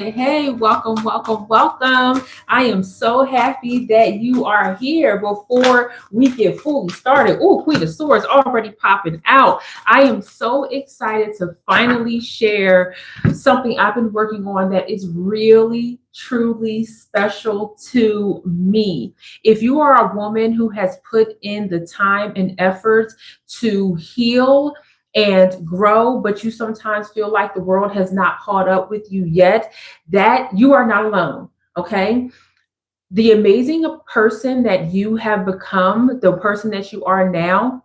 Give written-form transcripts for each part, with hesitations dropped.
Hey, welcome, welcome, welcome. I am so happy that you are here. Before we get fully started, oh, Queen of Swords already popping out. I am so excited to finally share something I've been working on that is really, truly special to me. If you are a woman who has put in the time and effort to heal, and grow, but you sometimes feel like the world has not caught up with you yet, that you are not alone. Okay. The amazing person that you have become, the person that you are now,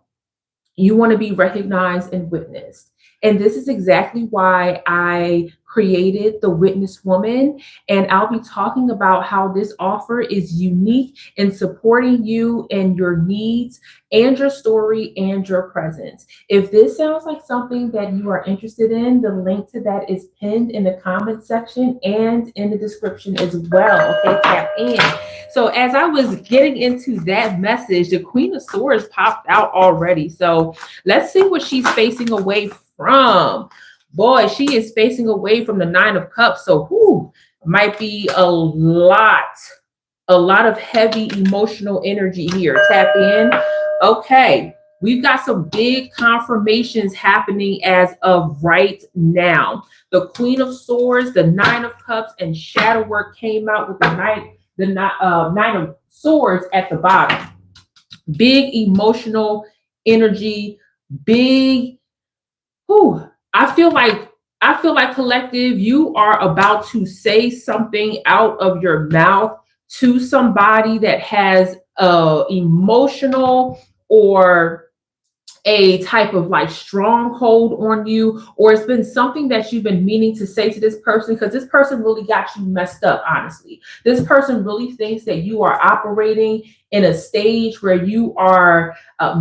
you want to be recognized and witnessed. And this is exactly why I created the Witness Woman. And I'll be talking about how this offer is unique in supporting you and your needs and your story and your presence. If this sounds like something that you are interested in, the link to that is pinned in the comment section and in the description as well. Okay, tap in. So as I was getting into that message, the Queen of Swords popped out already. So let's see what she's facing away from. Boy, she is facing away from the Nine of Cups. So whew, might be a lot of heavy emotional energy here. Tap in. Okay. We've got some big confirmations happening as of right now. The Queen of Swords, the Nine of Cups, and Shadow Work came out with Nine of Swords at the bottom. Big emotional energy, big. Whew, I feel like collective, you are about to say something out of your mouth to somebody that has a emotional or a type of like stronghold on you, or it's been something that you've been meaning to say to this person because this person really got you messed up. Honestly, this person really thinks that you are operating in a stage where you are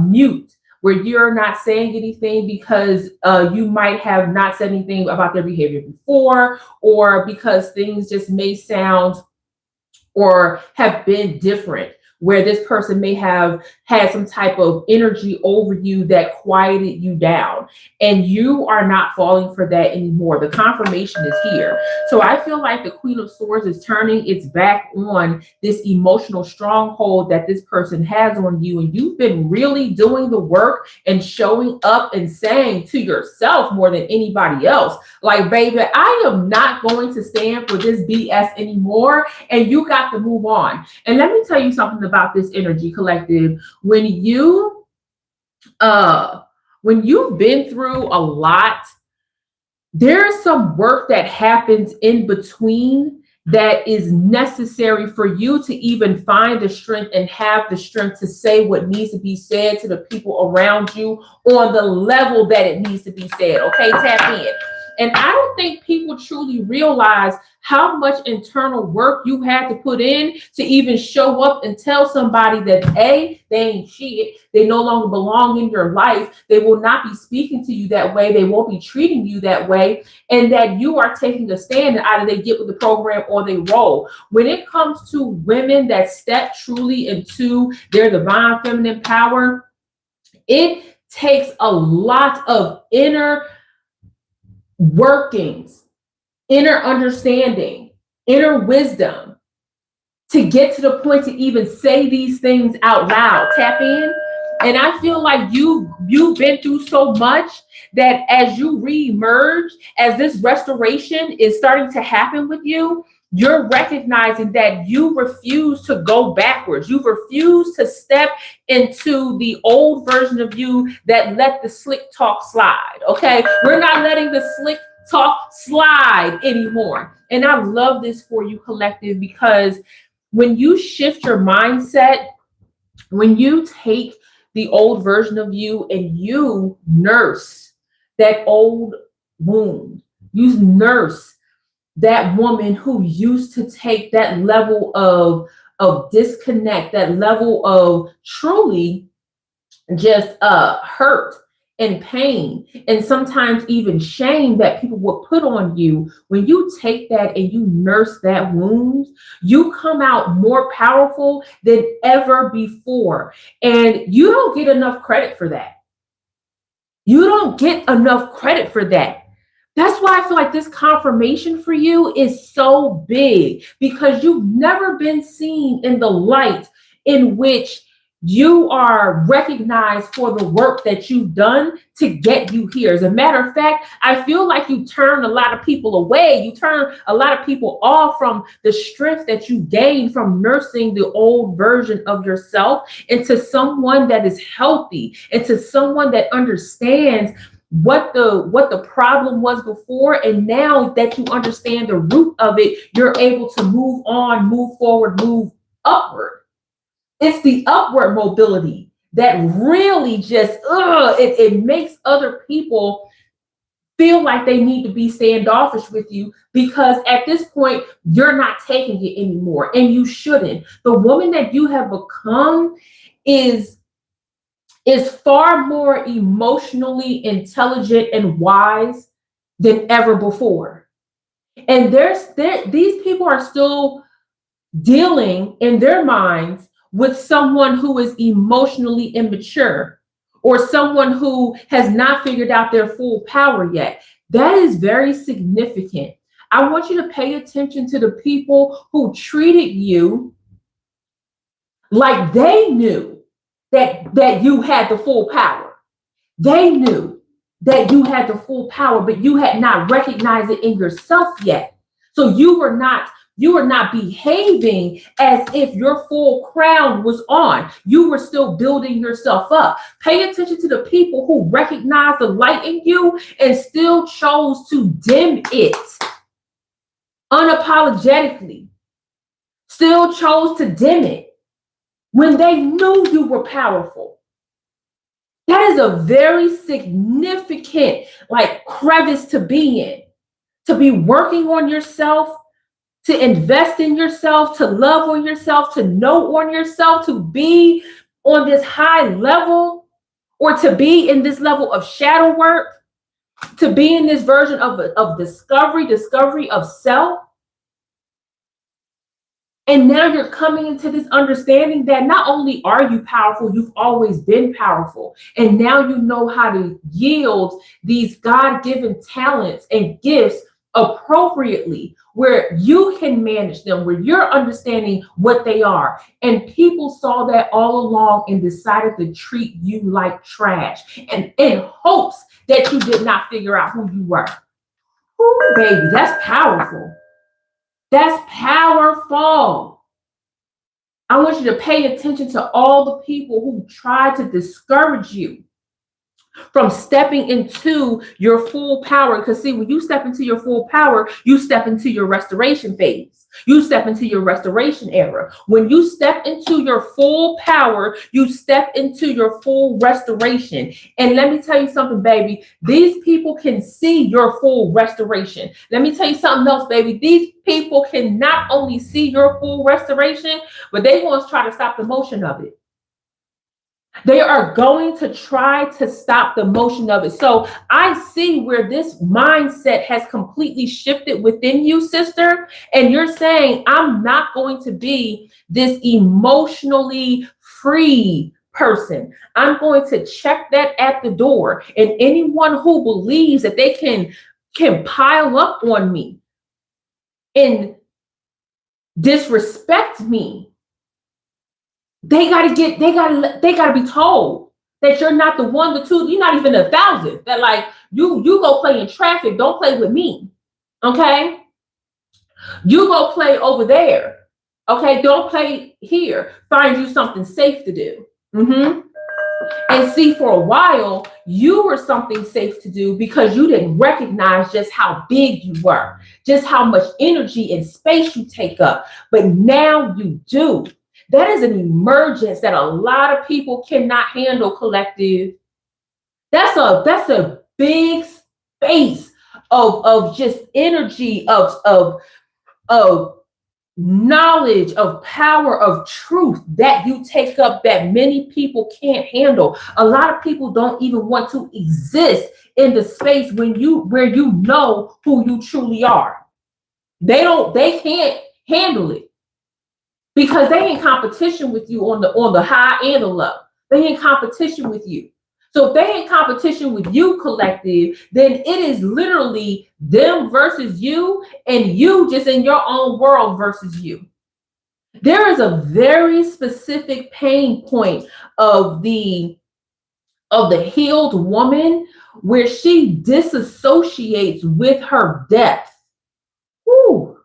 mute, where you're not saying anything because you might have not said anything about their behavior before, or because things just may sound or have been different, where this person may have had some type of energy over you that quieted you down, and you are not falling for that anymore. The confirmation is here. So I feel like the Queen of Swords is turning its back on this emotional stronghold that this person has on you, and you've been really doing the work and showing up and saying to yourself more than anybody else, like, baby, I am not going to stand for this BS anymore, and you got to move on. And let me tell you something about this energy collective. Uh when you've been through a lot, there's some work that happens in between that is necessary for you to even find the strength and have the strength to say what needs to be said to the people around you on the level that it needs to be said. Okay, tap in. And I don't think people truly realize how much internal work you had to put in to even show up and tell somebody that A, they ain't shit, they no longer belong in your life, they will not be speaking to you that way, they won't be treating you that way, and that you are taking a stand, and either they get with the program or they roll. When it comes to women that step truly into their divine feminine power, it takes a lot of inner workings, inner understanding, inner wisdom to get to the point to even say these things out loud. Tap in. And I feel like you've been through so much that as you reemerge, as this restoration is starting to happen with you, you're recognizing that you refuse to go backwards. You refuse to step into the old version of you that let the slick talk slide. Okay, we're not letting the slick talk slide anymore. And I love this for you, collective, because when you shift your mindset, when you take the old version of you and you nurse that old wound, you nurse that woman who used to take that level of disconnect, that level of truly just hurt and pain and sometimes even shame that people will put on you. When you take that and you nurse that wound, you come out more powerful than ever before, and you don't get enough credit for that. You don't get enough credit for that, That's why I feel like this confirmation for you is so big, because you've never been seen in the light in which you are recognized for the work that you've done to get you here. As a matter of fact, I feel like you turn a lot of people away. You turn a lot of people off from the strength that you gained from nursing the old version of yourself into someone that is healthy, into someone that understands what the problem was before, and now that you understand the root of it, you're able to move on, move forward, move upward. It's the upward mobility that really just it makes other people feel like they need to be standoffish with you, because at this point you're not taking it anymore, and you shouldn't. The woman that you have become is far more emotionally intelligent and wise than ever before. And these people are still dealing in their minds with someone who is emotionally immature, or someone who has not figured out their full power yet. That is very significant. I want you to pay attention to the people who treated you like they knew that you had the full power. They knew that you had the full power, but you had not recognized it in yourself yet. So you were not behaving as if your full crown was on. You were still building yourself up. Pay attention to the people who recognized the light in you and still chose to dim it unapologetically. Still chose to dim it when they knew you were powerful. That is a very significant crevice to be in, to be working on yourself, to invest in yourself, to love on yourself, to know on yourself, to be on this high level, or to be in this level of shadow work, to be in this version of discovery of self. And now you're coming into this understanding that not only are you powerful, you've always been powerful. And now you know how to yield these God-given talents and gifts appropriately, where you can manage them, where you're understanding what they are. And people saw that all along and decided to treat you like trash, and in hopes that you did not figure out who you were. Ooh, baby, that's powerful. That's powerful. I want you to pay attention to all the people who try to discourage you from stepping into your full power. Because see, when you step into your full power, you step into your restoration phase. You step into your restoration era. When you step into your full power, you step into your full restoration. And let me tell you something, baby. These people can see your full restoration. Let me tell you something else, baby. These people can not only see your full restoration, but they want to try to stop the motion of it. They are going to try to stop the motion of it. So I see where this mindset has completely shifted within you, sister. And you're saying, I'm not going to be this emotionally free person. I'm going to check that at the door. And anyone who believes that they can pile up on me and disrespect me, they gotta be told that you're not the one, the two, you're not even 1,000. That you go play in traffic, don't play with me. Okay? You go play over there. Okay, don't play here. Find you something safe to do. And see, for a while, you were something safe to do because you didn't recognize just how big you were, just how much energy and space you take up. But now you do. That is an emergence that a lot of people cannot handle, collective. That's a big space of just energy, of knowledge, of power, of truth that you take up that many people can't handle. A lot of people don't even want to exist in the space where you know who you truly are. They can't handle it, because they in competition with you on the high and the low. They in competition with you. So if they in competition with you, collective, then it is literally them versus you, and you just in your own world versus you. There is a very specific pain point of the healed woman where she disassociates with her depth. Woo.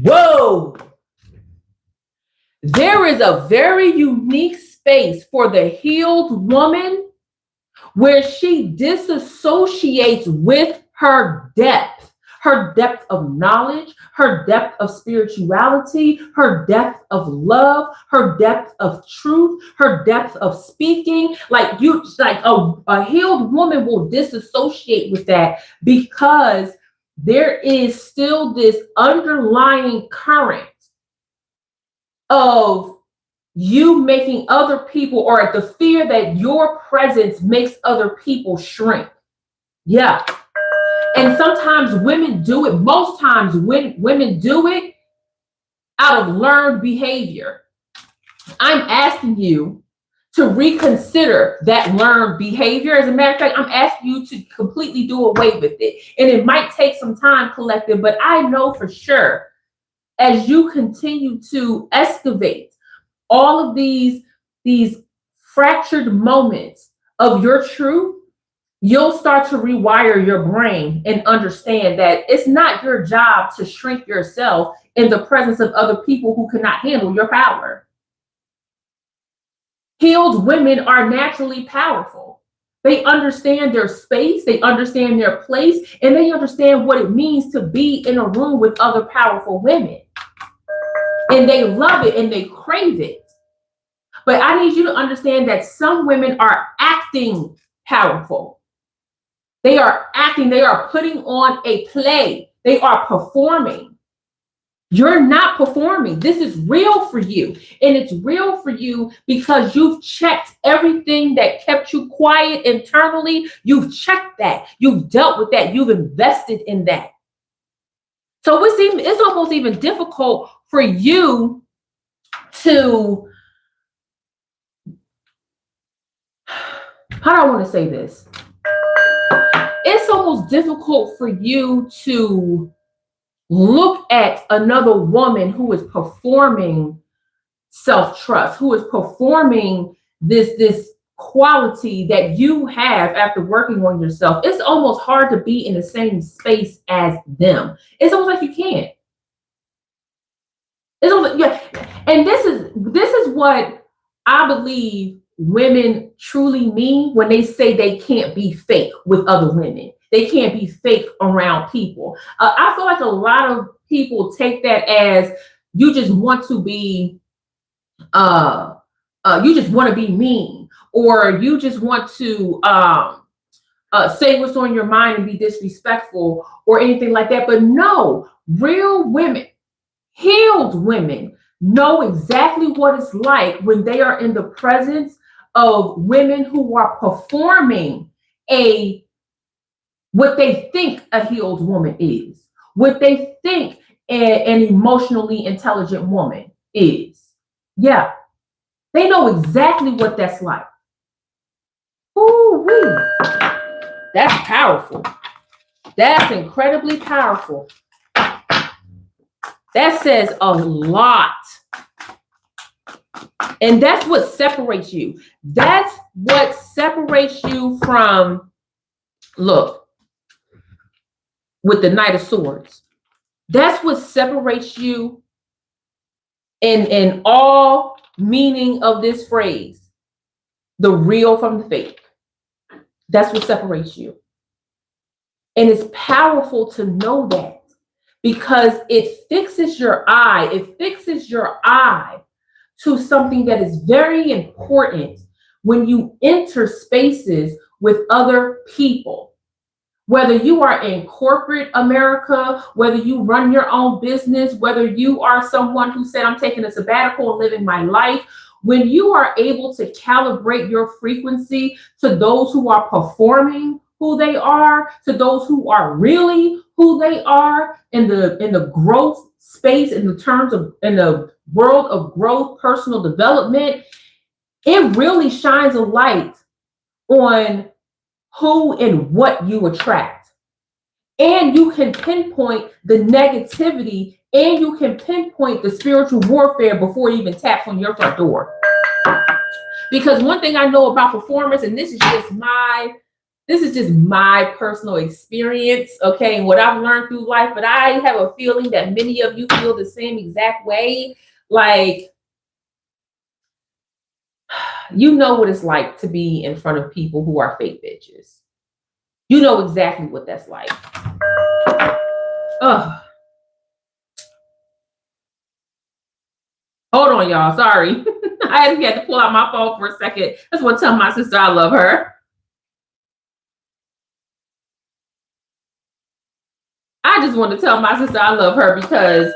Whoa. There is a very unique space for the healed woman where she disassociates with her depth of knowledge, her depth of spirituality, her depth of love, her depth of truth, her depth of speaking. Like a healed woman will disassociate with that because there is still this underlying current of you making other people, or the fear that your presence makes other people shrink. Yeah. And sometimes women do it. Most times when women do it out of learned behavior. I'm asking you to reconsider that learned behavior. As a matter of fact, I'm asking you to completely do away with it. And it might take some time, collective, but I know for sure as you continue to excavate all of these fractured moments of your truth, you'll start to rewire your brain and understand that it's not your job to shrink yourself in the presence of other people who cannot handle your power. Healed women are naturally powerful. They understand their space, they understand their place, and they understand what it means to be in a room with other powerful women. And they love it and they crave it. But I need you to understand that some women are acting powerful. They are acting, they are putting on a play, they are performing. You're not performing. This is real for you. And it's real for you because you've checked everything that kept you quiet internally. You've checked that. You've dealt with that. You've invested in that. So it's almost even difficult for you to, how do I want to say this? It's almost difficult for you to look at another woman who is performing self-trust, who is performing this quality that you have after working on yourself. It's almost hard to be in the same space as them. It's almost like you can't. It's almost, yeah. And this is what I believe women truly mean when they say they can't be fake with other women. They can't be fake around people. I feel like a lot of people take that as you just want to be, you just want to be mean, or you just want to say what's on your mind and be disrespectful or anything like that. But no, real women, healed women, know exactly what it's like when they are in the presence of women who are performing what they think a healed woman is, what they think an emotionally intelligent woman is. Yeah, they know exactly what that's like. Ooh-wee. That's powerful. That's incredibly powerful. That says a lot. And that's what separates you. That's what separates you from, look, with the Knight of Swords. That's what separates you in all meaning of this phrase, the real from the fake. That's what separates you. And it's powerful to know that because it fixes your eye. It fixes your eye to something that is very important when you enter spaces with other people. Whether you are in corporate America, whether you run your own business, whether you are someone who said, I'm taking a sabbatical and living my life, when you are able to calibrate your frequency to those who are performing who they are, to those who are really who they are in the growth space, in the world of growth, personal development, it really shines a light on who and what you attract. And you can pinpoint the negativity, and you can pinpoint the spiritual warfare before it even taps on your front door. Because one thing I know about performance, and this is just my personal experience, okay, and what I've learned through life, but I have a feeling that many of you feel the same exact way. Like, you know what it's like to be in front of people who are fake bitches. You know exactly what that's like. Ugh. Hold on, y'all. Sorry. I had to pull out my phone for a second. I just want to tell my sister I love her. I just want to tell my sister I love her because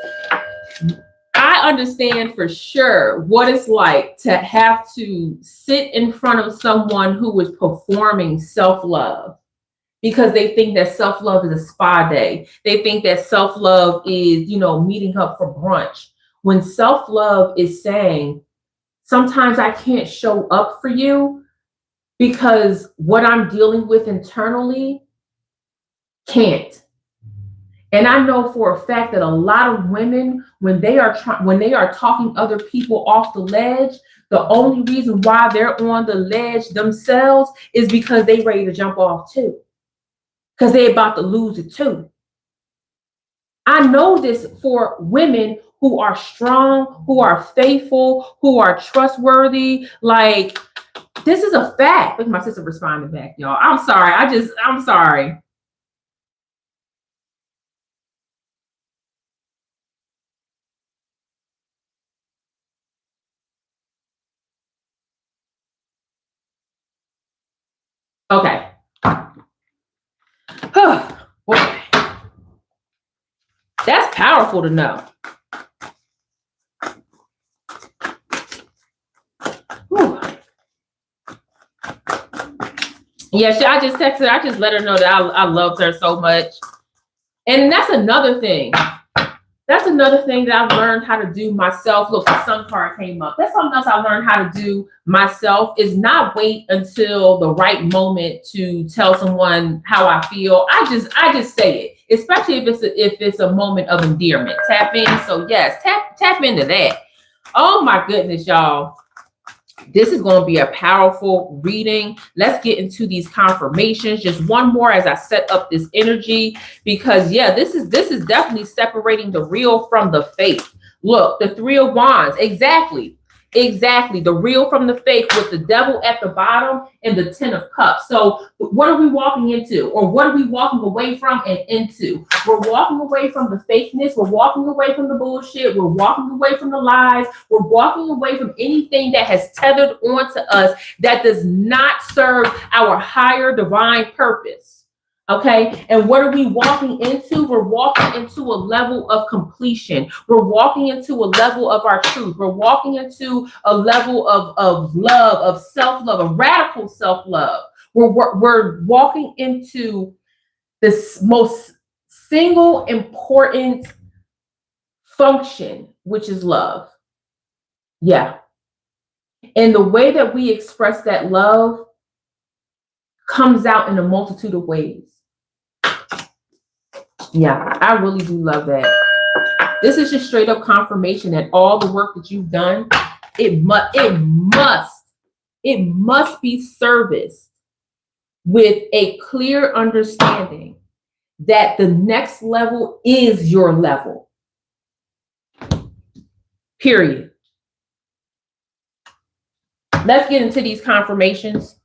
I understand for sure what it's like to have to sit in front of someone who is performing self-love, because they think that self-love is a spa day. They think that self-love is, meeting up for brunch. When self-love is saying, sometimes I can't show up for you because what I'm dealing with internally can't. And I know for a fact that a lot of women, when they are talking other people off the ledge, the only reason why they're on the ledge themselves is because they ready to jump off too. Because they're about to lose it too. I know this for women who are strong, who are faithful, who are trustworthy. Like, this is a fact. Look, my sister responded back, y'all. I'm sorry. I'm sorry. Okay. Boy. That's powerful to know. Whew. Yeah, I just texted her. I just let her know that I loved her so much. And that's another thing. That's another thing that I've learned how to do myself. Look, the sun card came up. That's something else I learned how to do myself, is not wait until the right moment to tell someone how I feel. I just say it, especially if it's a moment of endearment. Tap in. So yes, tap into that. Oh my goodness, y'all. This is going to be a powerful reading. Let's get into these confirmations. Just one more as I set up this energy, because yeah, this is definitely separating the real from the fake. Look, the 3 of Wands. Exactly. The real from the fake, with the devil at the bottom and the 10 of Cups. So what are we walking into, or what are we walking away from and into? We're walking away from the fakeness. We're walking away from the bullshit. We're walking away from the lies. We're walking away from anything that has tethered onto us that does not serve our higher divine purpose. Okay. And what are we walking into? We're walking into a level of completion. We're walking into a level of our truth. We're walking into a level of love, of self-love, of radical self-love. We're walking into this most single important function, which is love. Yeah. And the way that we express that love comes out in a multitude of ways. Yeah, I really do love that. This is just straight up confirmation that all the work that you've done, it must be serviced with a clear understanding that the next level is your level. Period. Let's get into these confirmations.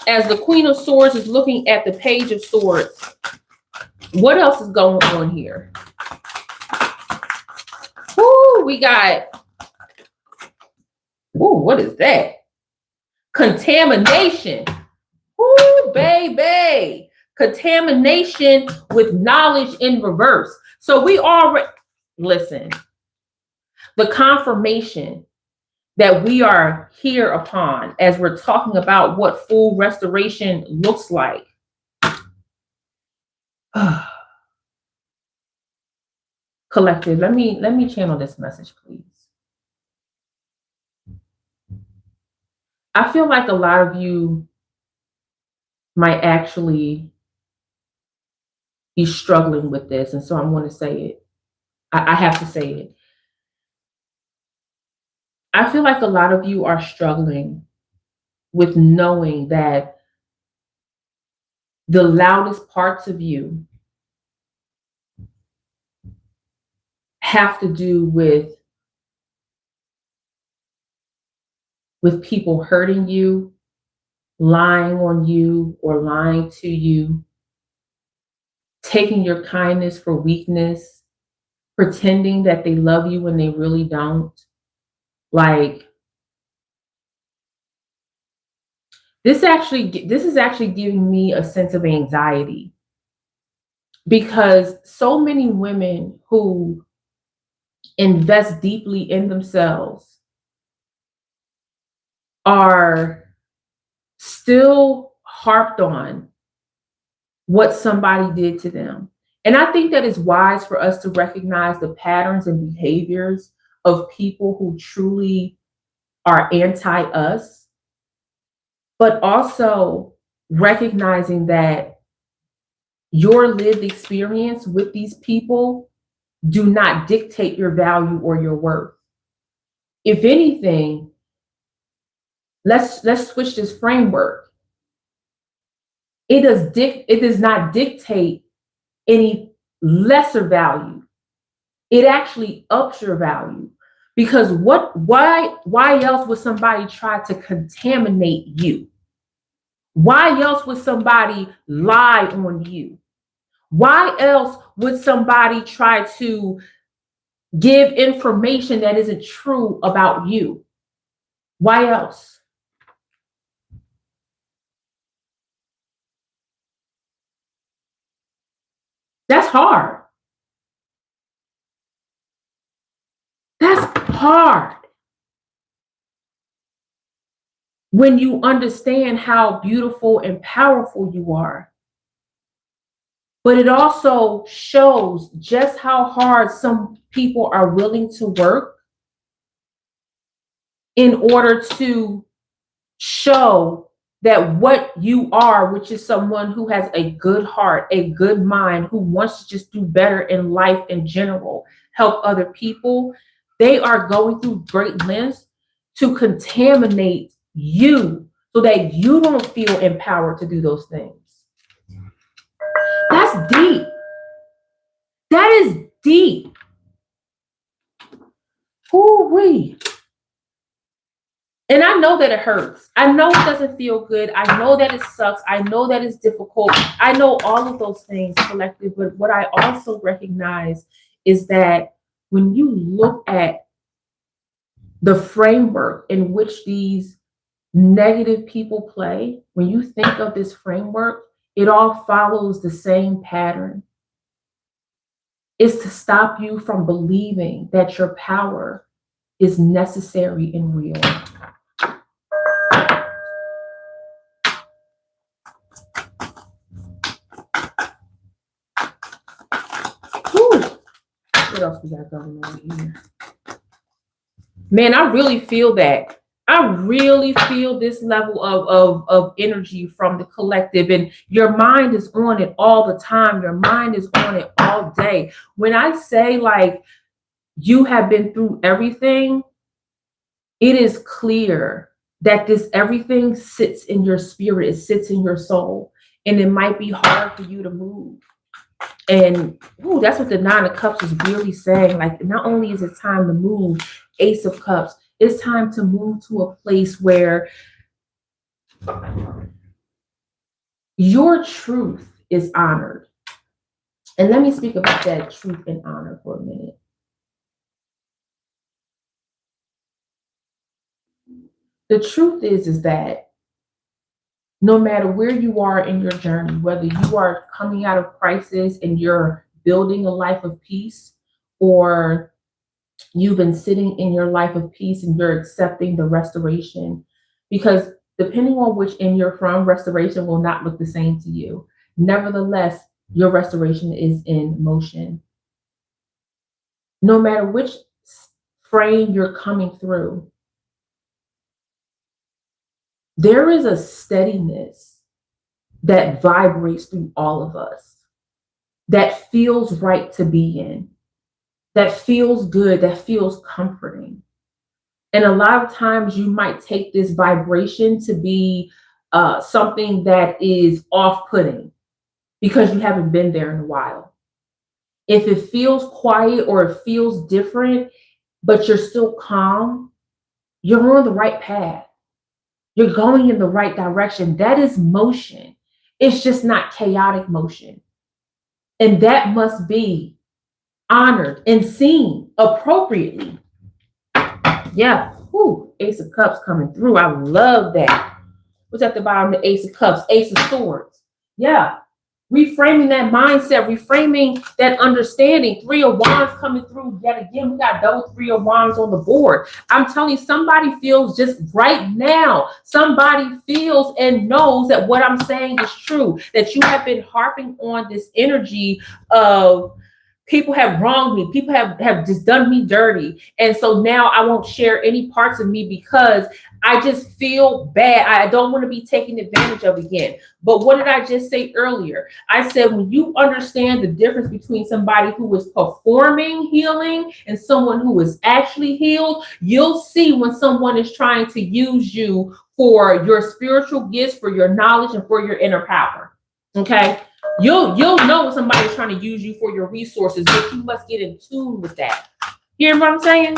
As the Queen of Swords is looking at the Page of Swords, what else is going on here? Ooh, we got, what is that? Contamination. Ooh, baby. Contamination with knowledge in reverse. So we already, listen, the confirmation that we are here upon as we're talking about what full restoration looks like. Collective, let me channel this message, please. I feel like a lot of you might actually be struggling with this. And so I want to say it. I have to say it. I feel like a lot of you are struggling with knowing that the loudest parts of you have to do with people hurting you, lying on you or lying to you, taking your kindness for weakness, pretending that they love you when they really don't. Like this is actually giving me a sense of anxiety because so many women who invest deeply in themselves are still harped on what somebody did to them. And I think that it's wise for us to recognize the patterns and behaviors of people who truly are anti us, but also recognizing that your lived experience with these people do not dictate your value or your worth. If anything, let's switch this framework. It does not dictate any lesser value. It actually ups your value. Because why else would somebody try to contaminate you? Why else would somebody lie on you? Why else would somebody try to give information that isn't true about you? Why else? That's hard. That's hard when you understand how beautiful and powerful you are. But it also shows just how hard some people are willing to work in order to show that what you are, which is someone who has a good heart, a good mind, who wants to just do better in life in general, help other people, they are going through great lengths to contaminate you so that you don't feel empowered to do those things. That's deep. That is deep. Whoo-wee. And I know that it hurts. I know it doesn't feel good. I know that it sucks. I know that it's difficult. I know all of those things collective. But what I also recognize is that when you look at the framework in which these negative people play, when you think of this framework, it all follows the same pattern. It's to stop you from believing that your power is necessary and real. Whew. What else we got going on here? Man, I really feel that. I really feel this level of energy from the collective, and your mind is on it all the time. Your mind is on it all day. When I say like you have been through everything, it is clear that this everything sits in your spirit, it sits in your soul, and it might be hard for you to move. And ooh, that's what the Nine of Cups is really saying. Like, not only is it time to move, Ace of Cups, it's time to move to a place where your truth is honored. And let me speak about that truth and honor for a minute. The truth is that no matter where you are in your journey, whether you are coming out of crisis and you're building a life of peace, or you've been sitting in your life of peace and you're accepting the restoration, because depending on which end you're from, restoration will not look the same to you. Nevertheless, your restoration is in motion. No matter which frame you're coming through, There is a steadiness that vibrates through all of us, that feels right to be in, that feels good, that feels comforting. And a lot of times you might take this vibration to be something that is off putting because you haven't been there in a while. If it feels quiet or it feels different, but you're still calm, you're on the right path. You're going in the right direction. That is motion. It's just not chaotic motion. And that must be honored and seen appropriately. Yeah. Ooh, Ace of Cups coming through. I love that. What's at the bottom? The Ace of Cups, Ace of Swords. Yeah. Reframing that mindset, reframing that understanding. Three of Wands coming through yet again. We got double Three of Wands on the board. I'm telling you, somebody feels just right now. Somebody feels and knows that what I'm saying is true. That you have been harping on this energy of people have wronged me. People have just done me dirty. And so now I won't share any parts of me because I just feel bad. I don't want to be taken advantage of again. But what did I just say earlier? I said, when you understand the difference between somebody who is performing healing and someone who is actually healed, you'll see when someone is trying to use you for your spiritual gifts, for your knowledge, and for your inner power. Okay? You'll know when somebody's trying to use you for your resources, but you must get in tune with that. You hear what I'm saying?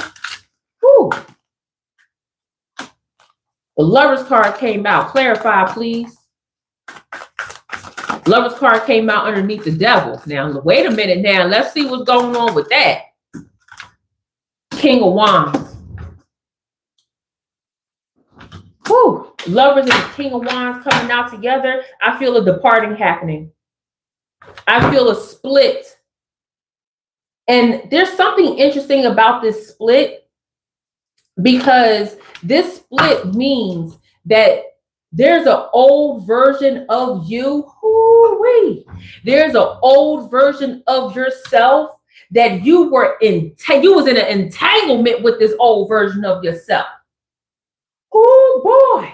Whew. The Lover's card came out. Clarify, please. Lover's card came out underneath the Devil. Now, wait a minute now. Let's see what's going on with that. King of Wands. Whew. Lovers and the King of Wands coming out together. I feel a departing happening. I feel a split. And there's something interesting about this split, because this split means that there's an old version of you. There's an old version of yourself that you was in an entanglement with this old version of yourself. Oh boy.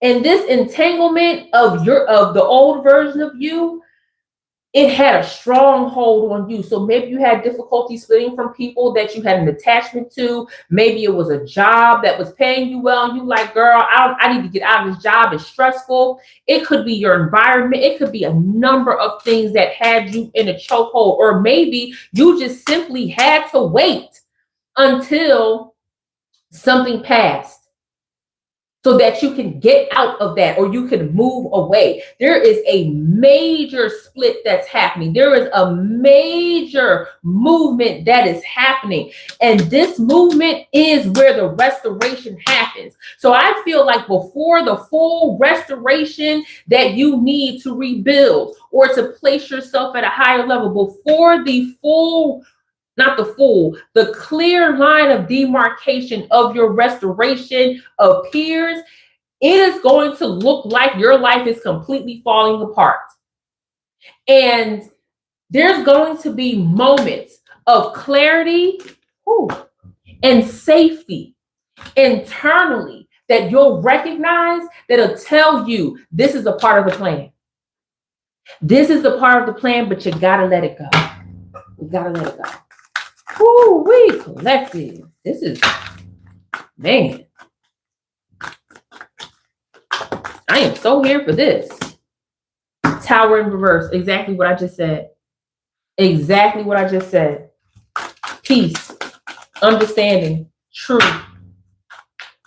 And this entanglement of the old version of you, it had a strong hold on you. So maybe you had difficulty splitting from people that you had an attachment to. Maybe it was a job that was paying you well, and you like, girl, I need to get out of this job. It's stressful. It could be your environment. It could be a number of things that had you in a chokehold. Or maybe you just simply had to wait until something passed, so that you can get out of that, or you can move away. There is a major split that's happening. There is a major movement that is happening. And this movement is where the restoration happens. So I feel like before the full restoration that you need to rebuild or to place yourself at a higher level, before the clear line of demarcation of your restoration appears, it is going to look like your life is completely falling apart. And there's going to be moments of clarity and safety internally that you'll recognize, that'll tell you this is a part of the plan. This is the part of the plan, but you gotta let it go. You gotta let it go. We collective. This is, man. I am so here for this. Tower in reverse. Exactly what I just said. Exactly what I just said. Peace, understanding, truth,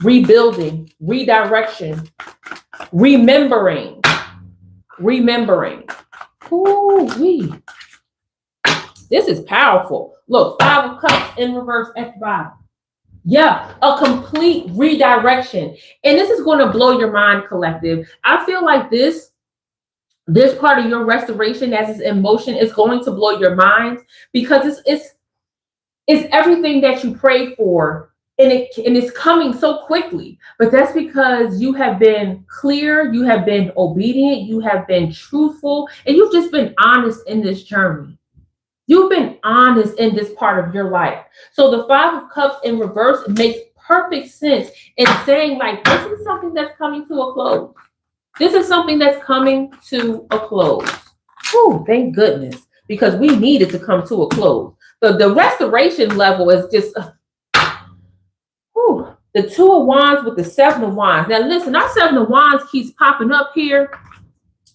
rebuilding, redirection, remembering. This is powerful. Look, Five of Cups in reverse at the bottom. Yeah, a complete redirection. And this is going to blow your mind, collective. I feel like this part of your restoration as it's in motion is going to blow your mind, because it's everything that you prayed for, and it's coming so quickly. But that's because you have been clear, you have been obedient, you have been truthful, and you've just been honest in this journey. You've been honest in this part of your life. So the Five of Cups in reverse makes perfect sense in saying, like, this is something that's coming to a close. This is something that's coming to a close. Oh, thank goodness, because we need it to come to a close. The restoration level is just, the Two of Wands with the Seven of Wands. Now, listen, our Seven of Wands keeps popping up here.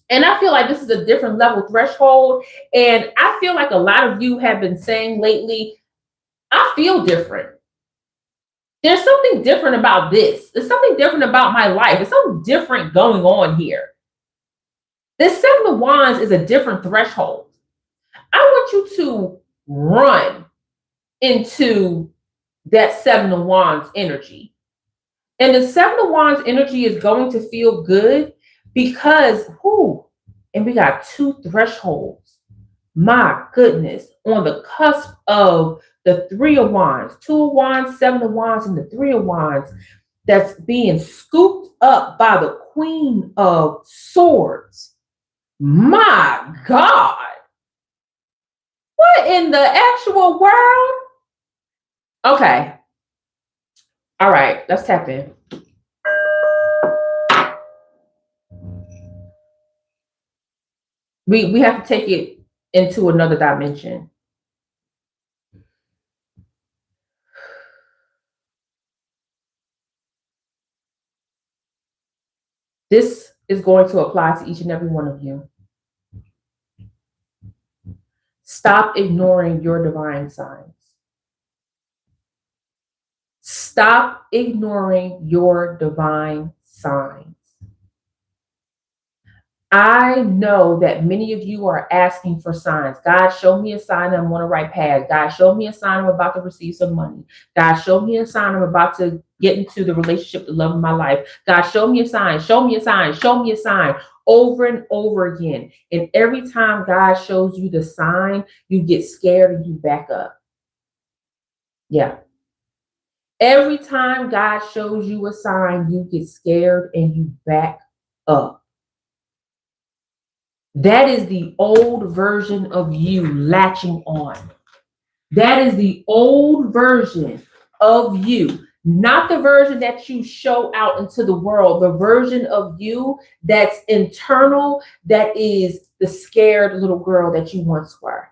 And I feel like this is a different level threshold. And I feel like a lot of you have been saying lately, I feel different. There's something different about this. There's something different about my life. There's something different going on here. This Seven of Wands is a different threshold. I want you to run into that Seven of Wands energy. And the Seven of Wands energy is going to feel good because, and we got two thresholds. My goodness, on the cusp of the Three of Wands, Two of Wands, Seven of Wands, and the Three of Wands, that's being scooped up by the Queen of Swords. My God. What in the actual world? Okay. All right, let's tap in. We have to take it into another dimension. This is going to apply to each and every one of you. Stop ignoring your divine signs. Stop ignoring your divine signs. I know that many of you are asking for signs. God, show me a sign I'm on the right path. God, show me a sign I'm about to receive some money. God, show me a sign I'm about to get into the relationship, the love of my life. God, show me a sign, show me a sign, show me a sign, over and over again. And every time God shows you the sign, you get scared and you back up. Yeah. Every time God shows you a sign, you get scared and you back up. That is the old version of you latching on. That is the old version of you, not the version that you show out into the world, the version of you that's internal, that is the scared little girl that you once were.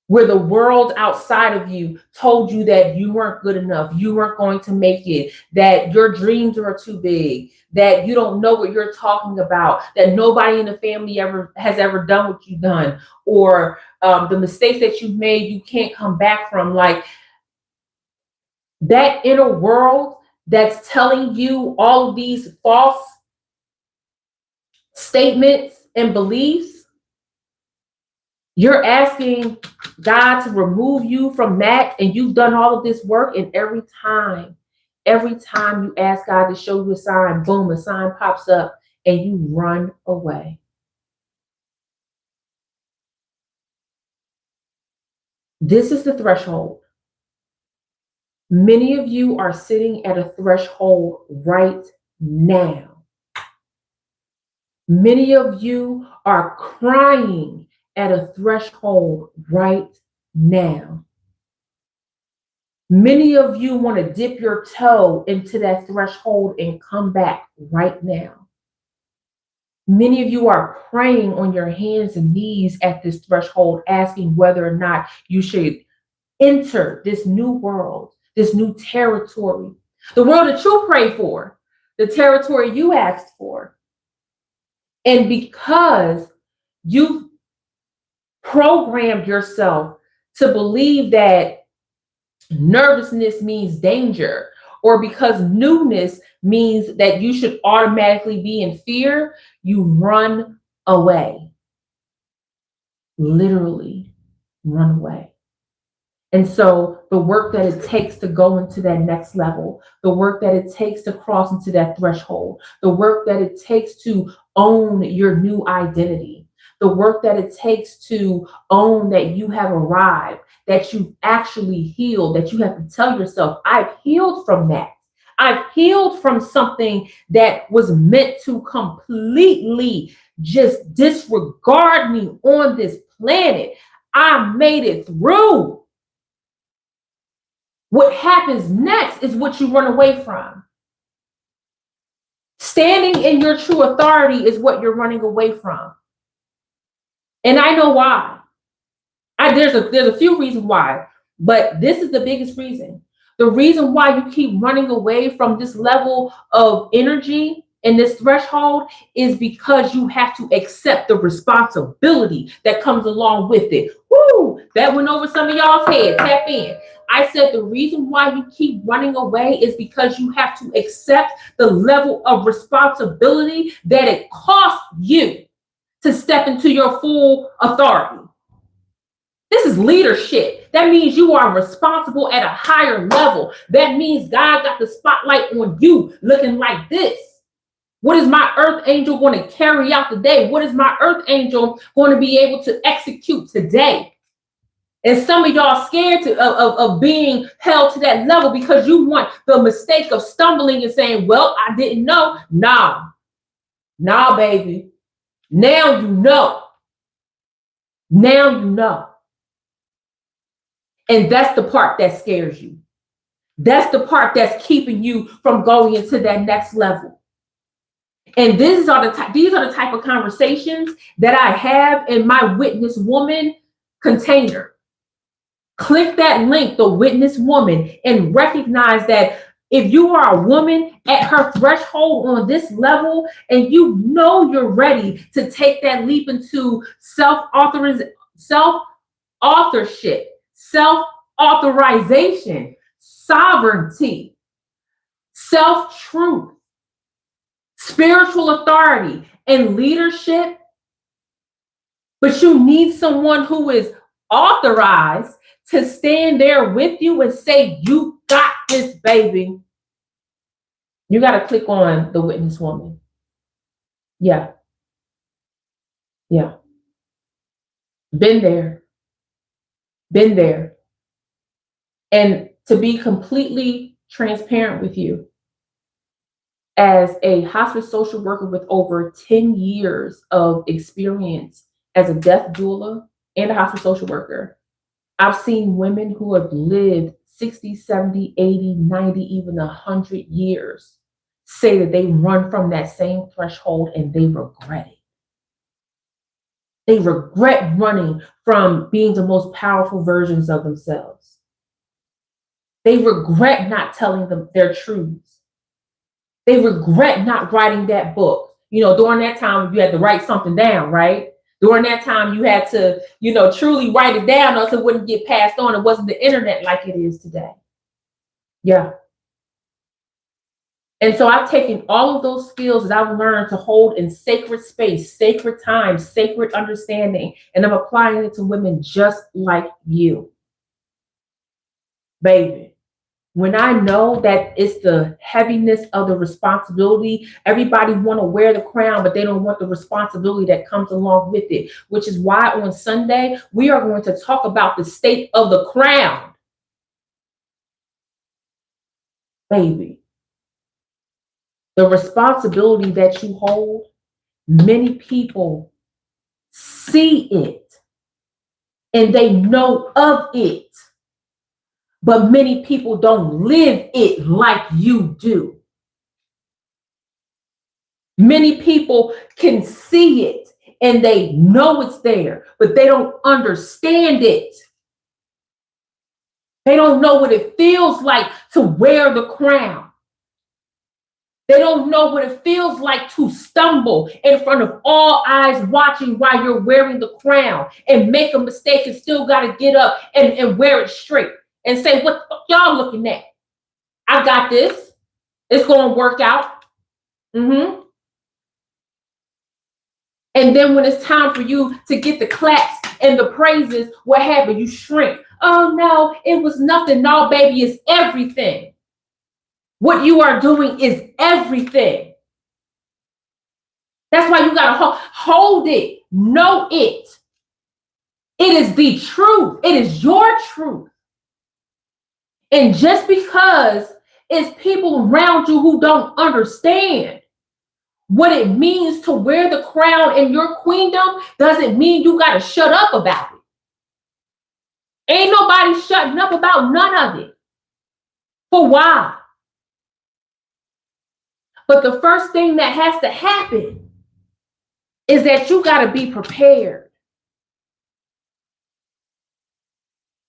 Where the world outside of you told you that you weren't good enough, you weren't going to make it, that your dreams are too big, that you don't know what you're talking about, that nobody in the family has ever done what you've done, or the mistakes that you've made, you can't come back from. Like that inner world that's telling you all of these false statements and beliefs. You're asking God to remove you from that, and you've done all of this work, and every time you ask God to show you a sign, boom, a sign pops up and you run away. This is the threshold. Many of you are sitting at a threshold right now. Many of you are crying at a threshold right now. Many of you want to dip your toe into that threshold and come back right now. Many of you are praying on your hands and knees at this threshold, asking whether or not you should enter this new world, this new territory, the world that you pray for, the territory you asked for. And because you programmed yourself to believe that nervousness means danger, or because newness means that you should automatically be in fear, you run away. Literally run away. And so the work that it takes to go into that next level, the work that it takes to cross into that threshold, the work that it takes to own your new identity, the work that it takes to own that you have arrived, that you've actually healed, that you have to tell yourself, I've healed from that. I've healed from something that was meant to completely just disregard me on this planet. I made it through. What happens next is what you run away from. Standing in your true authority is what you're running away from. And I know why. There's a few reasons why, but this is the biggest reason. The reason why you keep running away from this level of energy and this threshold is because you have to accept the responsibility that comes along with it. Woo! That went over some of y'all's head. Tap in. I said the reason why you keep running away is because you have to accept the level of responsibility that it costs you to step into your full authority. This is leadership. That means you are responsible at a higher level. That means God got the spotlight on you looking like this. What is my earth angel going to carry out today? What is my earth angel going to be able to execute today? And some of y'all scared of being held to that level because you want the mistake of stumbling and saying, well, I didn't know. Nah, baby. Now you know. Now you know. And that's the part that scares you. That's the part that's keeping you from going into that next level. And these are the type of conversations that I have in my Witness Woman container. Click that link, the Witness Woman, and recognize that if you are a woman at her threshold on this level and you know you're ready to take that leap into self-authorship, self-authorization, sovereignty, self-truth, spiritual authority, and leadership, but you need someone who is authorized to stand there with you and say, you got this, baby. You got to click on the Witness Woman. Yeah. Been there. And to be completely transparent with you, as a hospice social worker with over 10 years of experience as a death doula and a hospice social worker, I've seen women who have lived 60, 70, 80, 90, even 100 years say that they run from that same threshold and they regret it. They regret running from being the most powerful versions of themselves. They regret not telling them their truths. They regret not writing that book. During that time, you had to write something down, right? During that time, you had to, truly write it down, or else it wouldn't get passed on. It wasn't the internet like it is today. Yeah. And so I've taken all of those skills that I've learned to hold in sacred space, sacred time, sacred understanding, and I'm applying it to women just like you. Baby, when I know that it's the heaviness of the responsibility, everybody want to wear the crown, but they don't want the responsibility that comes along with it, which is why on Sunday, we are going to talk about the state of the crown. Baby, the responsibility that you hold, many people see it and they know of it, but many people don't live it like you do. Many people can see it and they know it's there, but they don't understand it. They don't know what it feels like to wear the crown. They don't know what it feels like to stumble in front of all eyes watching while you're wearing the crown and make a mistake and still got to get up and wear it straight and say, what the fuck y'all looking at? I got this. It's going to work out. And then when it's time for you to get the claps and the praises, what happened? You shrink. Oh, no, it was nothing. No, baby, it's everything. What you are doing is everything. That's why you got to hold it. Know it. It is the truth. It is your truth. And just because it's people around you who don't understand what it means to wear the crown in your queendom doesn't mean you got to shut up about it. Ain't nobody shutting up about none of it. For why? But the first thing that has to happen is that you got to be prepared.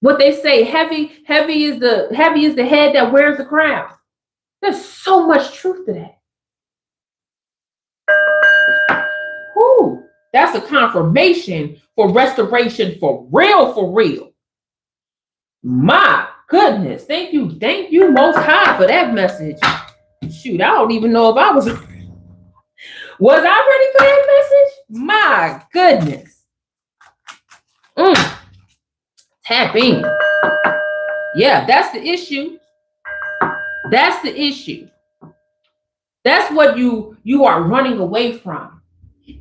What they say, heavy is the head that wears the crown. There's so much truth to that. Whew, that's a confirmation for restoration for real, for real. My goodness, thank you, Most High, for that message. Shoot, I don't even know if I was I ready for that message? My goodness. Tap in. Yeah, that's the issue. That's the issue. That's what you are running away from.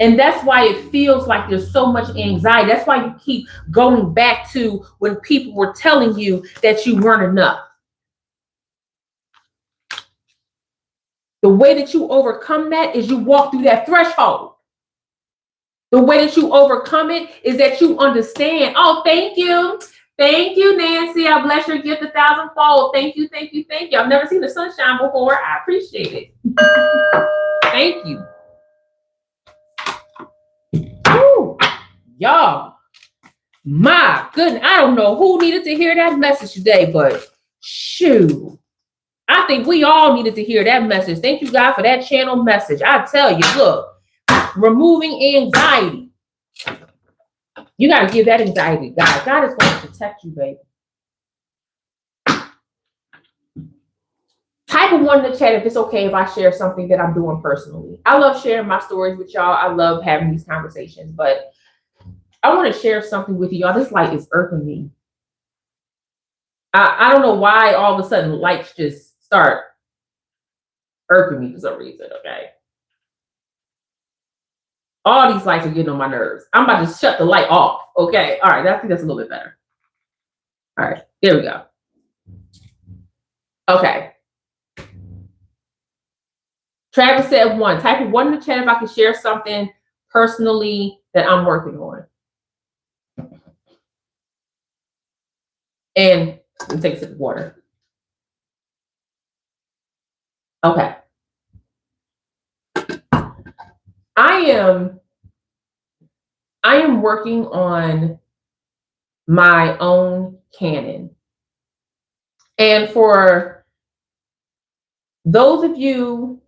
And that's why it feels like there's so much anxiety. That's why you keep going back to when people were telling you that you weren't enough. The way that you overcome that is you walk through that threshold. The way that you overcome it is that you understand. Oh, thank you. Thank you, Nancy. I bless your gift 1,000-fold. Thank you. I've never seen the sunshine before. I appreciate it. Thank you. Woo. Y'all, my goodness. I don't know who needed to hear that message today, but shoot. I think we all needed to hear that message. Thank you, God, for that channel message. I tell you, look, removing anxiety. You got to give that anxiety to God. God is going to protect you, baby. Type of one in the chat if it's okay if I share something that I'm doing personally. I love sharing my stories with y'all. I love having these conversations, but I want to share something with y'all. This light is irking me. I don't know why all of a sudden lights just start irking me for some reason, okay? All these lights are getting on my nerves. I'm about to shut the light off, okay? All right, I think that's a little bit better. All right, there we go. Okay. Travis said 1. Type of 1 in the chat if I can share something personally that I'm working on. And take a sip of water. Okay. I am working on my own canon. And for those of you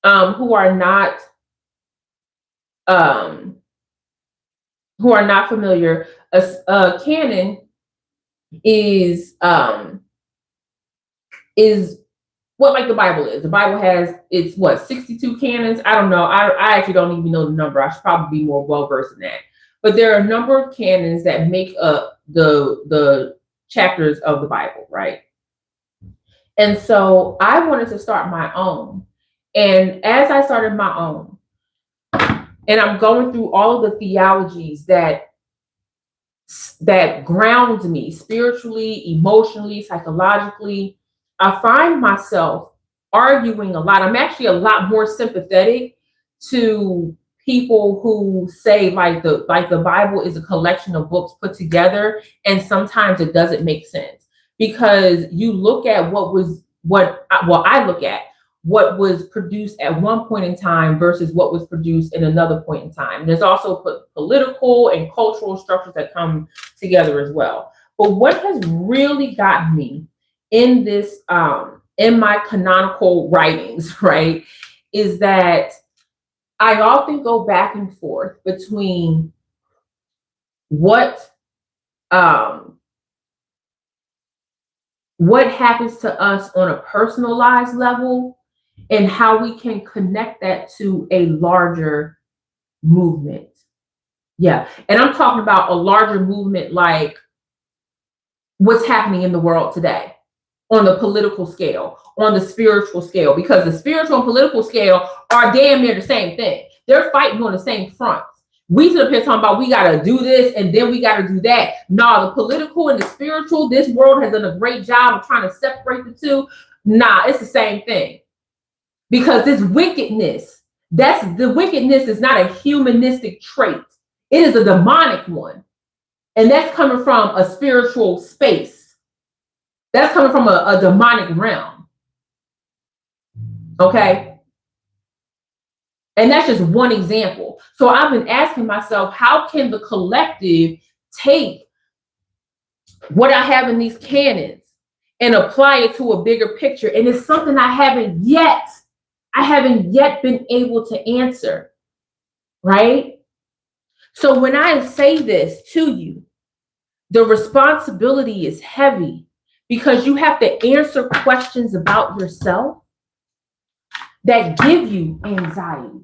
who are not familiar, a canon is what like the Bible is. The Bible has, it's what, 62 canons? I don't know. I actually don't even know the number. I should probably be more well versed in that. But there are a number of canons that make up the chapters of the Bible, right? And so I wanted to start my own. And as I started my own, and I'm going through all of the theologies that ground me spiritually, emotionally, psychologically, I find myself arguing a lot. I'm actually a lot more sympathetic to people who say like the Bible is a collection of books put together, and sometimes it doesn't make sense because you look at I look at what was produced at one point in time versus what was produced in another point in time. There's also political and cultural structures that come together as well. But what has really gotten me in this, in my canonical writings, right, is that I often go back and forth between what happens to us on a personalized level and how we can connect that to a larger movement. Yeah. And I'm talking about a larger movement like what's happening in the world today on the political scale, on the spiritual scale, because the spiritual and political scale are damn near the same thing. They're fighting on the same fronts. We sit up here talking about we got to do this and then we got to do that. No, the political and the spiritual, this world has done a great job of trying to separate the two. Nah, it's the same thing. Because this wickedness, the wickedness is not a humanistic trait. It is a demonic one. And that's coming from a spiritual space. That's coming from a demonic realm. Okay. And that's just one example. So I've been asking myself, how can the collective take what I have in these cannons and apply it to a bigger picture? And it's something I haven't yet been able to answer, right? So when I say this to you, the responsibility is heavy because you have to answer questions about yourself that give you anxiety,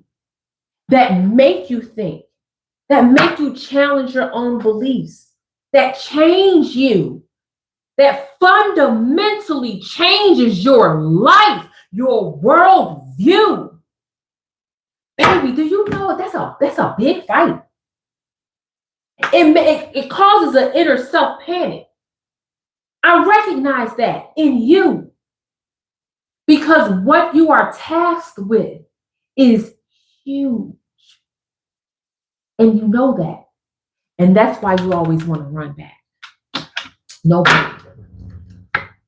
that make you think, that make you challenge your own beliefs, that change you, that fundamentally changes your life, your worldview. Baby, do you know that's a big fight? It causes an inner self panic. I recognize that in you because what you are tasked with is huge. And you know that. And that's why you always want to run back. Nobody.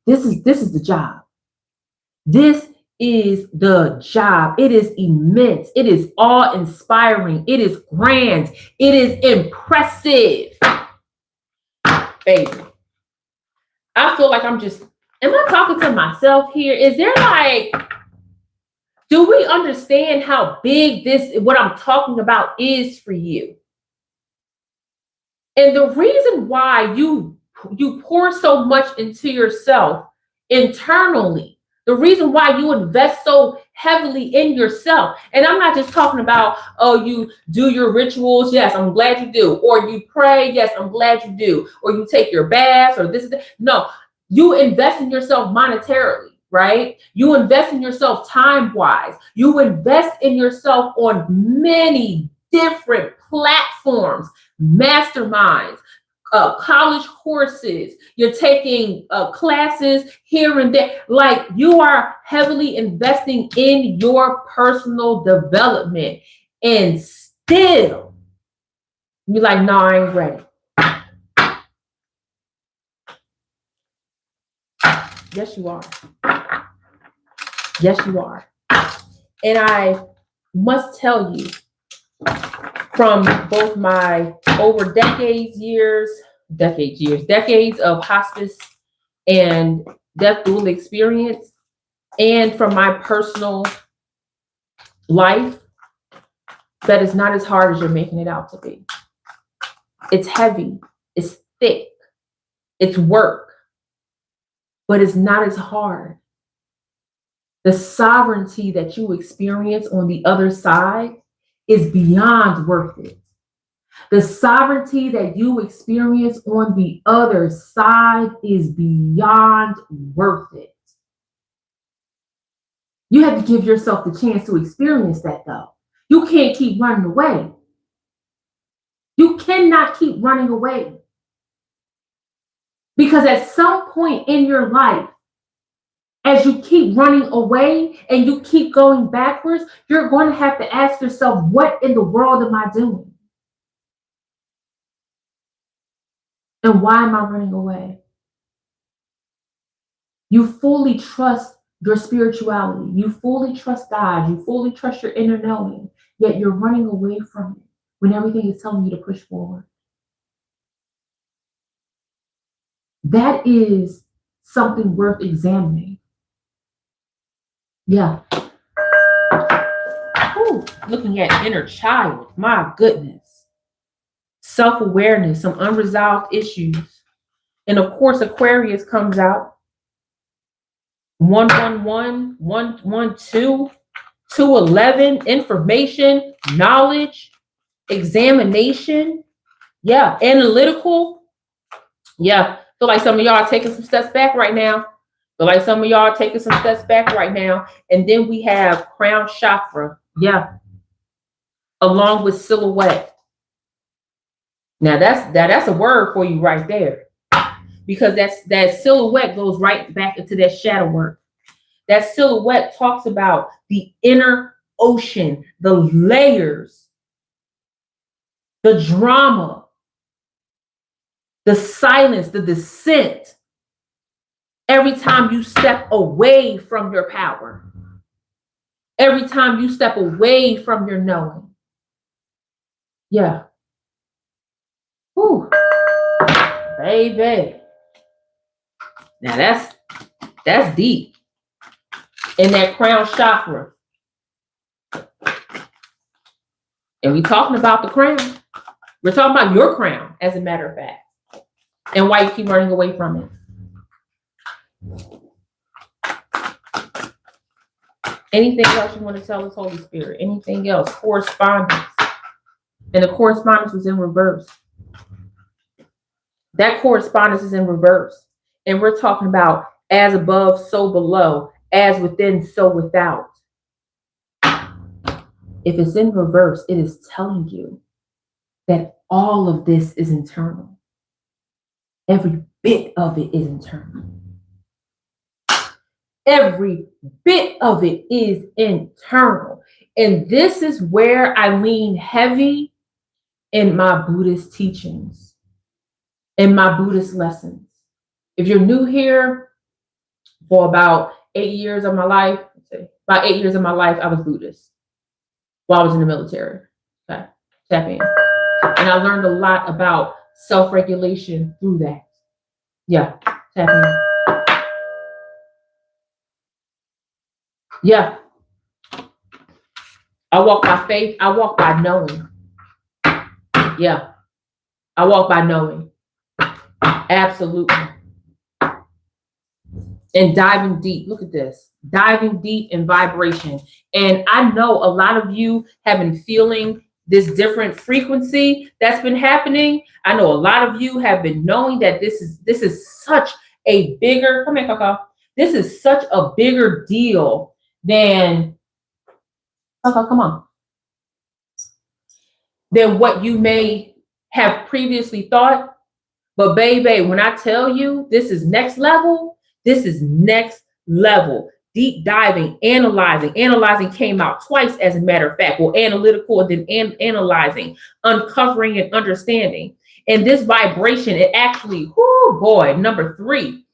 This is the job. This is the job. It is immense. It is awe-inspiring. It is grand. It is impressive. Baby. I feel like am I talking to myself here? Is there do we understand how big what I'm talking about is for you? And the reason why you pour so much into yourself internally, the reason why you invest so heavily in yourself, and I'm not just talking about, oh, you do your rituals, yes, I'm glad you do, or you pray, yes, I'm glad you do, or you take your baths, or this. No, you invest in yourself monetarily, right? You invest in yourself time-wise. You invest in yourself on many different platforms, masterminds, college courses. You're taking classes here and there. Like, you are heavily investing in your personal development, and still you're like, no, I ain't ready. Yes, you are. Yes, you are. And I must tell you, from both my over decades of hospice and death dual experience, and from my personal life, that is not as hard as you're making it out to be. It's heavy, it's thick, it's work, but it's not as hard. The sovereignty that you experience on the other side is beyond worth it. The sovereignty that you experience on the other side is beyond worth it. You have to give yourself the chance to experience that, though. You can't keep running away. You cannot keep running away. Because at some point in your life, as you keep running away and you keep going backwards, you're going to have to ask yourself, what in the world am I doing? And why am I running away? You fully trust your spirituality. You fully trust God. You fully trust your inner knowing, yet you're running away from it when everything is telling you to push forward. That is something worth examining. Yeah. Ooh, looking at inner child, my goodness. Self-awareness, some unresolved issues. And of course, Aquarius comes out. 111, 112, 211, information, knowledge, examination. Yeah, analytical. Yeah, feel like some of y'all are taking some steps back right now. And then we have crown chakra. Yeah. Along with silhouette. Now that's a word for you right there. Because that silhouette goes right back into that shadow work. That silhouette talks about the inner ocean, the layers, the drama, the silence, the descent, every time you step away from your power, every time you step away from your knowing. Yeah. Whew. Baby. Now that's deep. In that crown chakra. And we talking about the crown. We're talking about your crown, as a matter of fact. And why you keep running away from it. Anything else you want to tell us, Holy Spirit? Anything else? Correspondence. And the correspondence was in reverse. That correspondence is in reverse. And we're talking about as above, so below, as within, so without. If it's in reverse, it is telling you that all of this is internal. Every bit of it is internal. Every bit of it is internal. And this is where I lean heavy in my Buddhist teachings, in my Buddhist lessons. If you're new here, for about 8 years of my life, I was Buddhist while I was in the military. Okay, tap in. And I learned a lot about self-regulation through that. Yeah, tap in. Yeah. I walk by faith. I walk by knowing. Yeah. I walk by knowing. Absolutely. And diving deep. Look at this. Diving deep in vibration. And I know a lot of you have been feeling this different frequency that's been happening. I know a lot of you have been knowing that this is such a bigger, come here, Coco. This is such a bigger deal than, Coco, come on, than what you may have previously thought. But baby, when I tell you this is next level, this is next level. Deep diving, analyzing. Analyzing came out twice, as a matter of fact. Well, analytical and then analyzing, uncovering and understanding. And this vibration, it actually, whoo boy, number 3.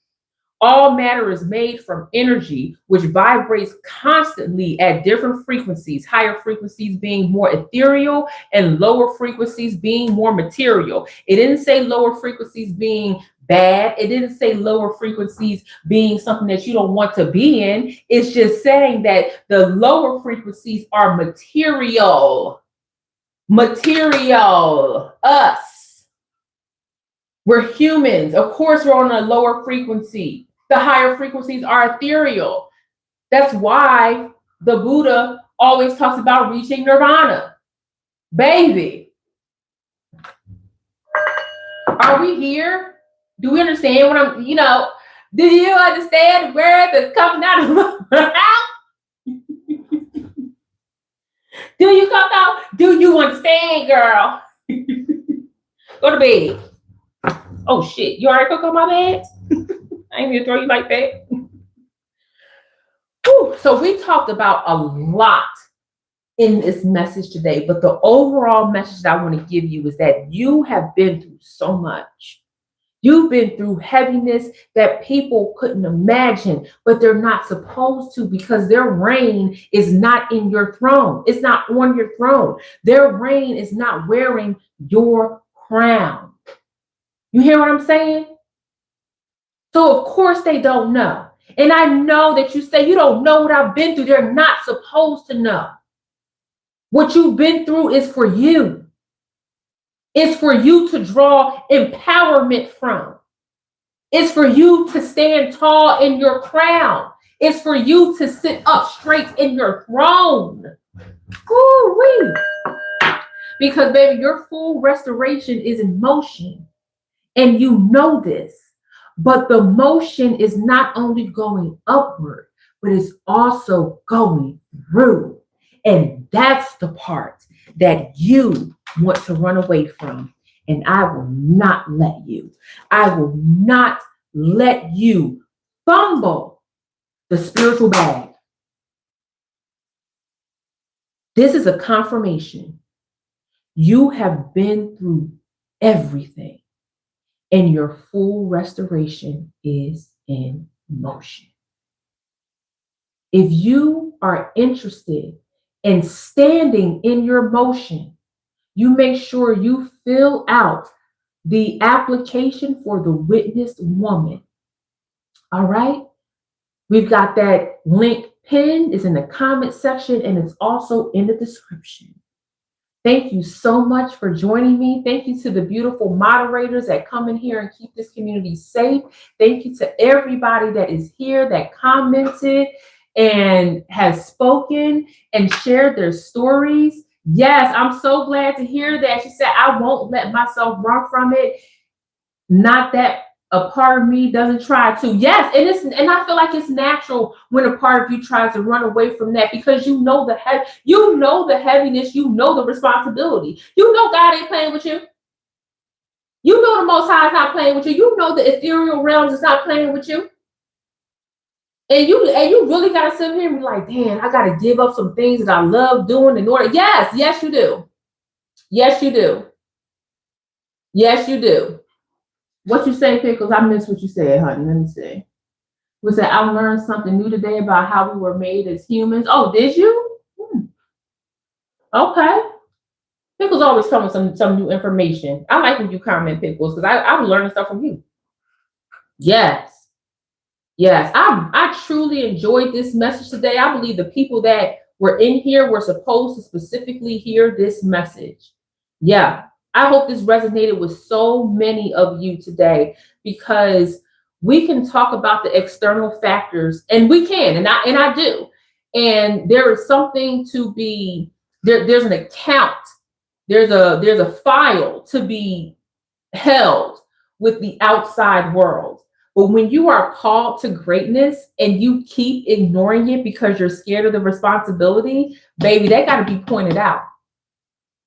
All matter is made from energy, which vibrates constantly at different frequencies, higher frequencies being more ethereal and lower frequencies being more material. It didn't say lower frequencies being bad. It didn't say lower frequencies being something that you don't want to be in. It's just saying that the lower frequencies are material. Material. Us. We're humans. Of course, we're on a lower frequency. The higher frequencies are ethereal. That's why the Buddha always talks about reaching nirvana. Baby, are we here? Do we understand what I'm, do you understand where the coming out of my mouth? Do you come out? Do you understand, girl? Go to bed. Oh shit, you already cooked on my bed? I ain't gonna throw you like that. Whew. So we talked about a lot in this message today, but the overall message that I want to give you is that you have been through so much. You've been through heaviness that people couldn't imagine, but they're not supposed to, because their reign is not in your throne. It's not on your throne. Their reign is not wearing your crown. You hear what I'm saying? So of course they don't know. And I know that you say you don't know what I've been through. They're not supposed to know. What you've been through is for you. It's for you to draw empowerment from. It's for you to stand tall in your crown. It's for you to sit up straight in your throne. Woo-wee. Because baby, your full restoration is in motion. And you know this. But the motion is not only going upward, but it's also going through. And that's the part that you want to run away from. And I will not let you. I will not let you fumble the spiritual bag. This is a confirmation. You have been through everything. and your full restoration is in motion. If you are interested in standing in your motion, you make sure you fill out the application for the witnessed woman. All right? We've got that link pinned, it's in the comment section, and it's also in the description. Thank you so much for joining me. Thank you to the beautiful moderators that come in here and keep this community safe. Thank you to everybody that is here that commented and has spoken and shared their stories. Yes, I'm so glad to hear that. She said, I won't let myself run from it. Not that a part of me doesn't try to. Yes, and I feel like it's natural when a part of you tries to run away from that, because you know the heaviness, you know the responsibility. You know God ain't playing with you. You know the Most High is not playing with you. You know the ethereal realms is not playing with you. And you really gotta sit here and be like, damn, I gotta give up some things that I love doing in order. Yes, you do. Yes, you do. Yes, you do. What you say, Pickles? I missed what you said, honey. Let me see. We said, I learned something new today about how we were made as humans. Oh, did you? Okay. Pickles always come with some new information. I like when you comment, Pickles, because I'm learning stuff from you. Yes. Yes. I truly enjoyed this message today. I believe the people that were in here were supposed to specifically hear this message. Yeah. I hope this resonated with so many of you today, because we can talk about the external factors, and we can, and I do. And there is something to be there's an account, there's a file to be held with the outside world. But when you are called to greatness and you keep ignoring it because you're scared of the responsibility, baby, that got to be pointed out.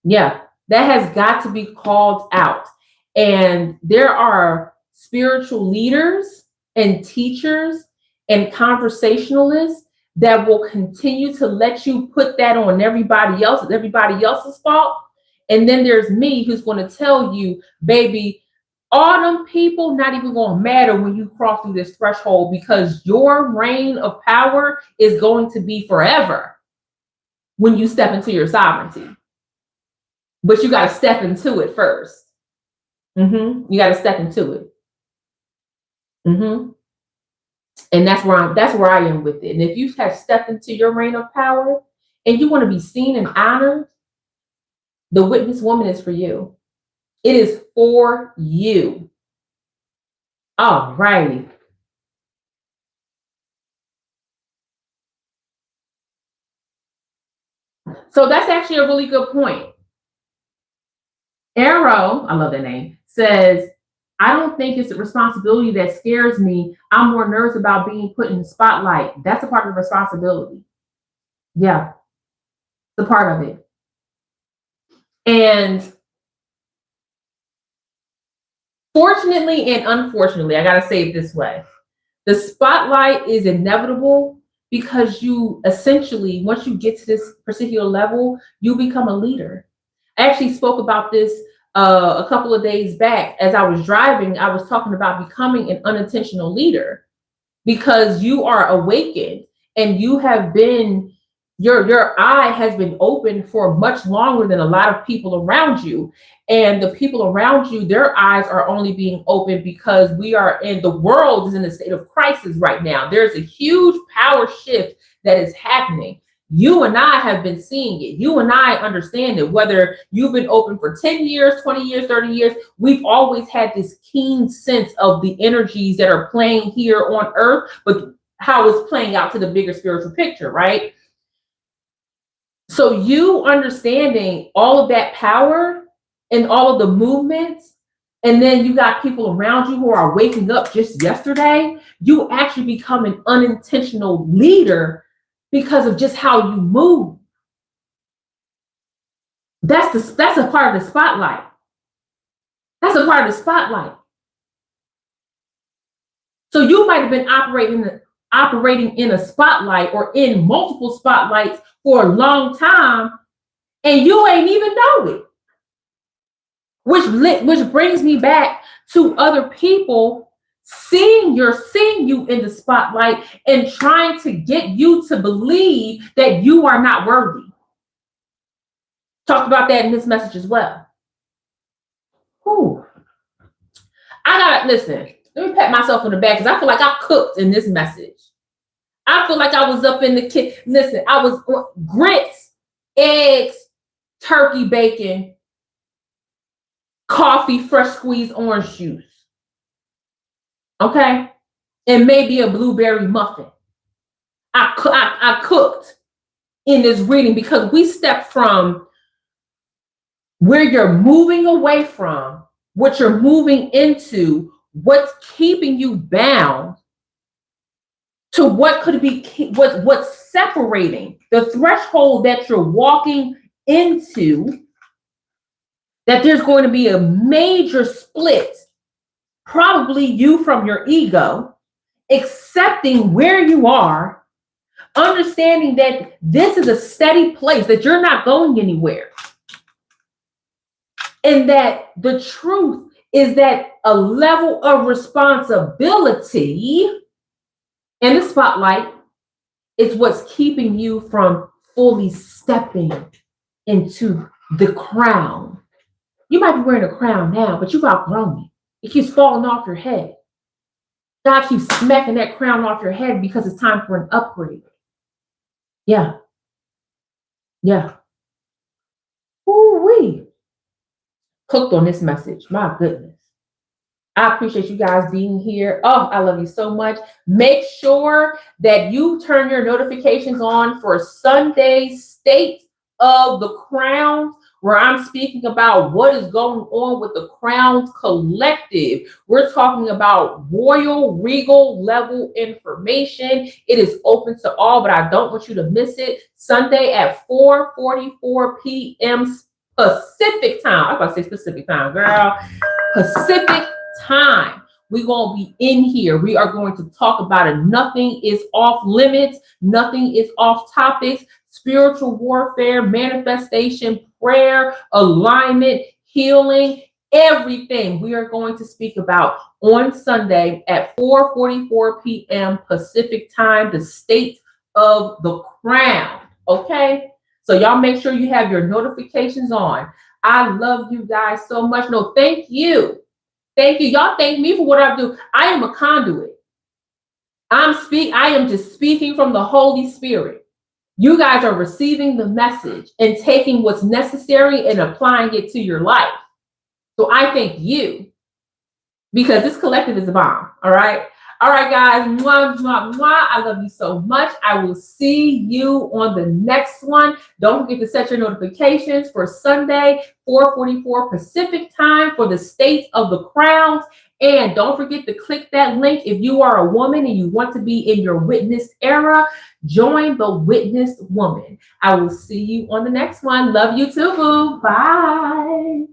Yeah, that has got to be called out. And there are spiritual leaders and teachers and conversationalists that will continue to let you put that on everybody else. It's everybody else's fault. And then there's me, who's going to tell you, baby, all them people not even going to matter when you cross through this threshold, because your reign of power is going to be forever when you step into your sovereignty. But you got to step into it first. You got to step into it. And that's where I am with it. And if you have stepped into your reign of power and you want to be seen and honored, the witness woman is for you. It is for you. All righty. So that's actually a really good point. Arrow, I love that name, says, I don't think it's a responsibility that scares me. I'm more nervous about being put in the spotlight. That's a part of the responsibility. Yeah, the part of it. And fortunately and unfortunately, I got to say it this way. The spotlight is inevitable, because you essentially, once you get to this particular level, you become a leader. I actually spoke about this a couple of days back. As I was driving, I was talking about becoming an unintentional leader, because you are awakened and you have been, your eye has been open for much longer than a lot of people around you. And the people around you, their eyes are only being opened because the world is in a state of crisis right now. There's a huge power shift that is happening. You and I have been seeing it. You and I understand it. Whether you've been open for 10 years, 20 years, 30 years, we've always had this keen sense of the energies that are playing here on earth, but how it's playing out to the bigger spiritual picture, right? So you understanding all of that power and all of the movements, and then you got people around you who are waking up just yesterday, you actually become an unintentional leader because of just how you move. That's a part of the spotlight. That's a part of the spotlight. So you might have been operating in a spotlight or in multiple spotlights for a long time, and you ain't even know it. which brings me back to other people seeing you in the spotlight and trying to get you to believe that you are not worthy. Talked about that in this message as well. Whew. I gotta listen. Let me pat myself on the back because I feel like I cooked in this message. I feel like I was up in the kitchen. Listen, I was grits, eggs, turkey bacon, coffee, fresh squeezed orange juice. Okay? And maybe a blueberry muffin. I cooked in this reading because we stepped from where you're moving away from, what you're moving into, what's keeping you bound, to what could be what's separating the threshold that you're walking into, that there's going to be a major split, probably you from your ego, accepting where you are, understanding that this is a steady place, that you're not going anywhere. And that the truth is that a level of responsibility in the spotlight is what's keeping you from fully stepping into the crown. You might be wearing a crown now, but you've outgrown it. It keeps falling off your head. God keeps smacking that crown off your head because it's time for an upgrade. Yeah. Ooh-wee. Cooked on this message. My goodness. I appreciate you guys being here. Oh, I love you so much. Make sure that you turn your notifications on for Sunday's State of the Crowns, where I'm speaking about what is going on with the Crowns Collective. We're talking about royal, regal level information. It is open to all, but I don't want you to miss it. Sunday at 4:44 p.m. Pacific time. I was about to say specific time, girl. Pacific time. We're going to be in here. We are going to talk about it. Nothing is off limits. Nothing is off topics. Spiritual warfare, manifestation, prayer, alignment, healing, everything we are going to speak about on Sunday at 4:44 p.m. Pacific time, the State of the Crown. Okay? So y'all make sure you have your notifications on. I love you guys so much. No, thank you. Thank you. Y'all thank me for what I do. I am a conduit. I am just speaking from the Holy Spirit. You guys are receiving the message and taking what's necessary and applying it to your life. So I thank you, because this collective is a bomb. All right. All right, guys. Mwah, mwah, mwah. I love you so much. I will see you on the next one. Don't forget to set your notifications for Sunday, 4:44 Pacific time, for the State of the Crowns. And don't forget to click that link if you are a woman and you want to be in your witness era. Join the Witness Woman. I will see you on the next one. Love you too, boo. Bye.